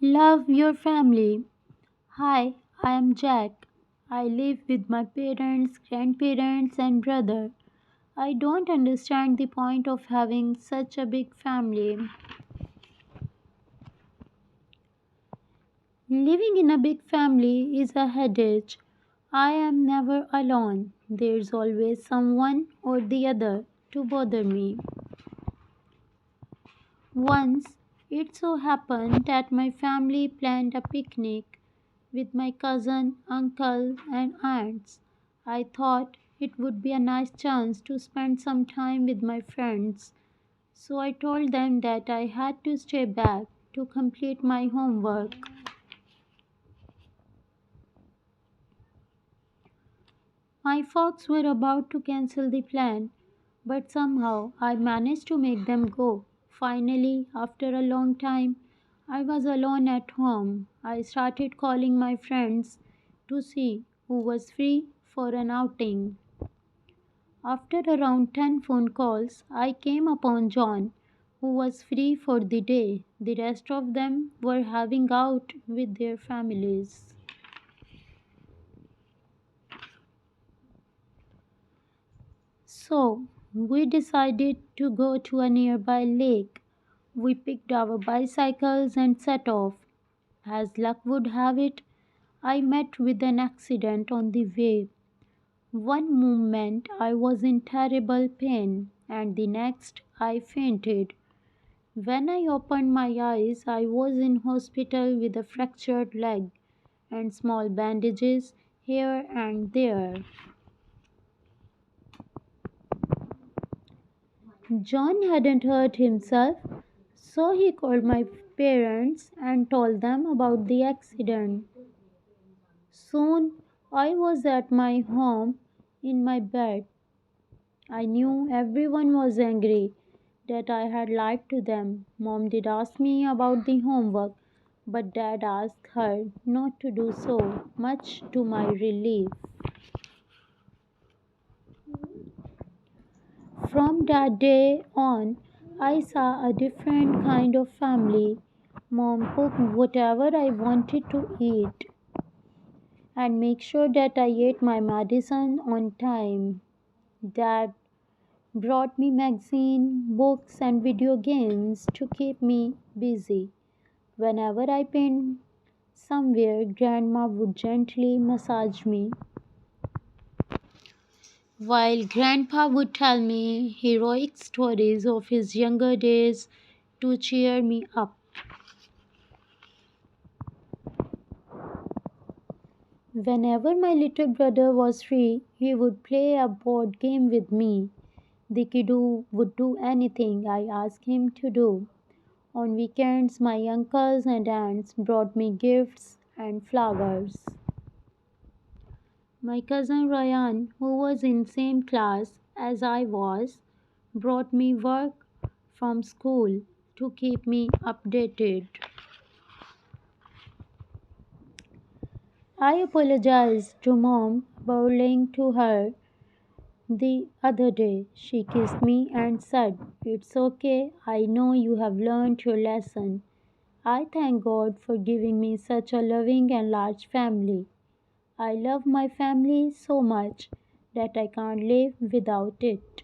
Love your family. Hi, I am Jack. I live with my parents, grandparents, and brother. I don't understand the point of having such a big family. Living in a big family is a headache. I am never alone. There's always someone or the other to bother me. Once it so happened that my family planned a picnic with my cousin, uncle, and aunts. I thought it would be a nice chance to spend some time with my friends, so I told them that I had to stay back to complete my homework. My folks were about to cancel the plan, but somehow I managed to make them go. Finally, after a long time, I was alone at home. I started calling my friends to see who was free for an outing. After around 10 phone calls, I came upon John, who was free for the day. The rest of them were having out with their families. So, we decided to go to a nearby lake. We picked our bicycles and set off. As luck would have it, I met with an accident on the way. One moment I was in terrible pain, and the next I fainted. When I opened my eyes, I was in hospital with a fractured leg and small bandages here and there. John hadn't hurt himself, so he called my parents and told them about the accident. Soon I was at my home in my bed. I knew everyone was angry that I had lied to them. Mom did ask me about the homework, but Dad asked her not to do so, much to my relief. From that day on, I saw a different kind of family. Mom cooked whatever I wanted to eat and make sure that I ate my medicine on time. Dad brought me magazine, books and video games to keep me busy. Whenever I pained somewhere, Grandma would gently massage me, while Grandpa would tell me heroic stories of his younger days to cheer me up. Whenever my little brother was free, he would play a board game with me. The kiddo would do anything I asked him to do. On weekends, my uncles and aunts brought me gifts and flowers. My cousin Ryan, who was in same class as I was, brought me work from school to keep me updated. I apologized to Mom about lying to her the other day. She kissed me and said, "It's okay, I know you have learned your lesson." I thank God for giving me such a loving and large family. I love my family so much that I can't live without it.